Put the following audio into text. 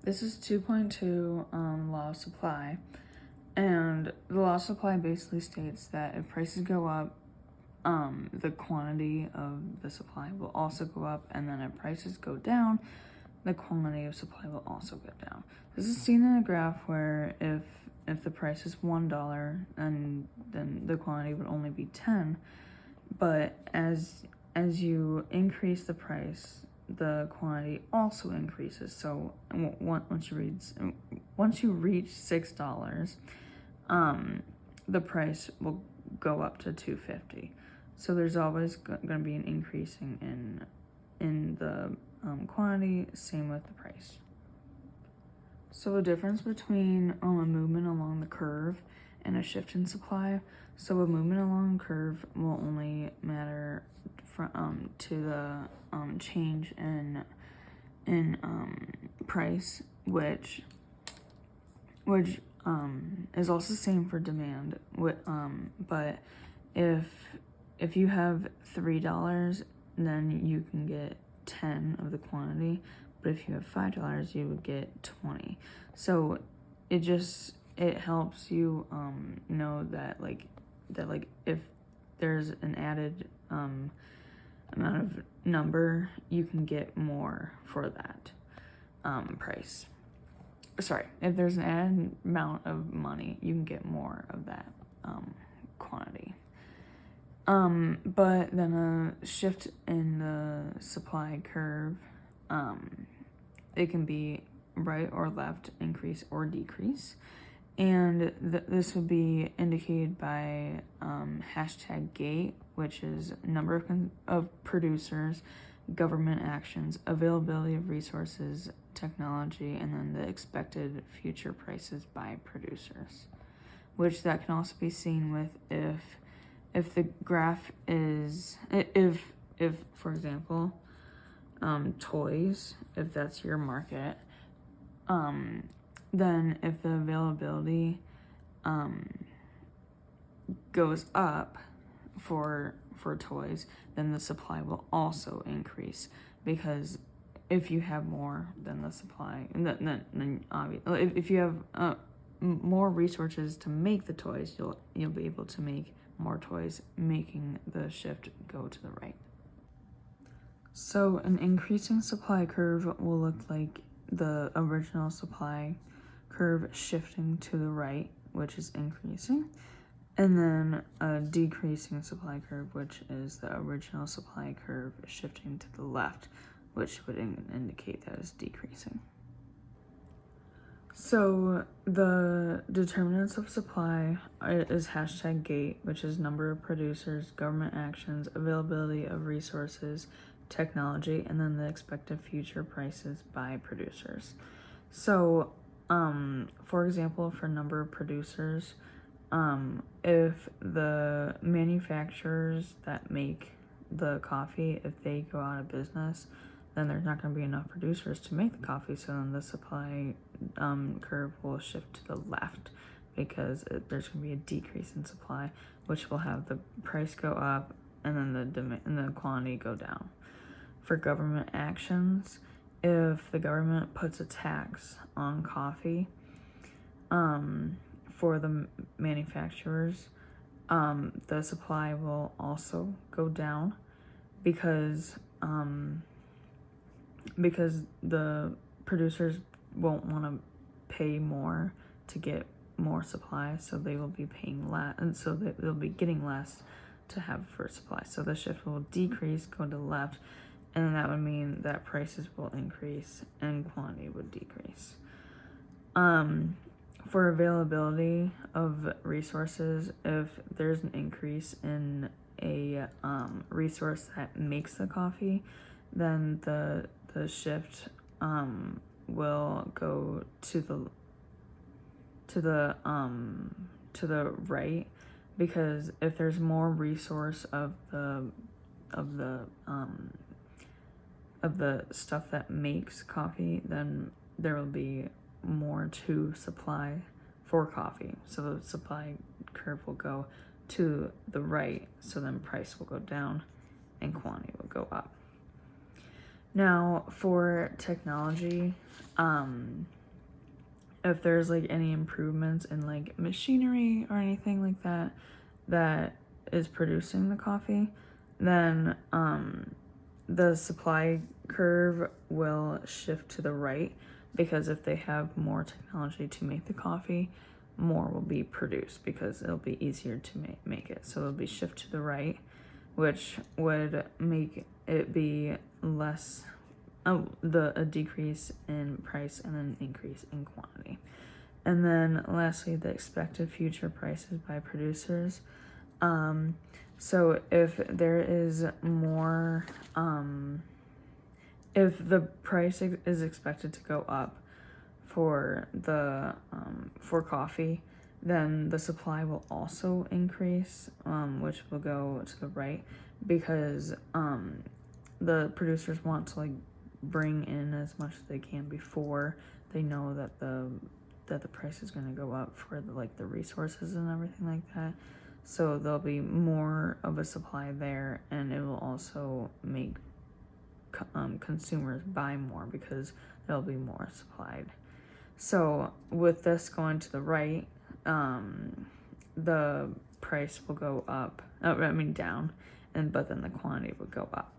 This is 2.2 law of supply, and the law of supply basically states that if prices go up, the quantity of the supply will also go up, and then if prices go down, the quantity of supply will also go down. This is seen in a graph where if the price is $1, and then the quantity would only be 10, but as you increase the price, the quantity also increases. So once you reach $6, the price will go up to $2.50. So there's always going to be an increasing in the quantity. Same with the price. So the difference between a movement along the curve and a shift in supply. So a movement along the curve will only matter to the change in price, which is also the same for demand. But if you have $3, then you can get 10 of the quantity. But if you have $5, you would get 20. So it helps you know that if there's an added amount of number, you can get more for that price. Sorry, if there's an added amount of money, you can get more of that quantity. But then a shift in the supply curve, it can be right or left, increase or decrease. And this would be indicated by #GATE, which is number of producers, government actions, availability of resources, technology, and then the expected future prices by producers. Which that can also be seen with if the graph is if for example, toys, if that's your market, then if the availability goes up for toys, then the supply will also increase, because if you have more than the supply, then obviously if you have more resources to make the toys, you'll be able to make more toys, making the shift go to the right. So an increasing supply curve will look like the original supply curve shifting to the right, which is increasing, and then a decreasing supply curve, which is the original supply curve shifting to the left, which would indicate that it's decreasing. So the determinants of supply is #GATE, which is number of producers, government actions, availability of resources, technology, and then the expected future prices by producers. So, for example, for number of producers, if the manufacturers that make the coffee, if they go out of business, then there's not going to be enough producers to make the coffee, so then the supply curve will shift to the left, because there's going to be a decrease in supply, which will have the price go up and then the quantity go down. For government actions, if the government puts a tax on coffee for the manufacturers, the supply will also go down, because the producers won't want to pay more to get more supply, so they will be paying less, and so they'll be getting less to have for supply. So the shift will decrease, go to the left, and that would mean that prices will increase and quantity would decrease. For availability of resources, if there's an increase in a resource that makes the coffee, then the shift will go to the right, because if there's more resource of the stuff that makes coffee, then there will be more to supply for coffee. So the supply curve will go to the right, so then price will go down and quantity will go up. Now for technology, if there's like any improvements in like machinery or anything like that that is producing the coffee, then the supply curve will shift to the right, because if they have more technology to make the coffee, more will be produced because it'll be easier to make it. So it'll be shift to the right, which would make it be less a decrease in price and an increase in quantity. And then lastly, the expected future prices by producers. So if there is more, if the price is expected to go up for the for coffee, then the supply will also increase, which will go to the right, because the producers want to like bring in as much as they can before they know that the price is going to go up for the resources and everything like that. So there'll be more of a supply there, and it will also make consumers buy more because there'll be more supplied. So with this going to the right, the price will go up. Down, but then the quantity would go up.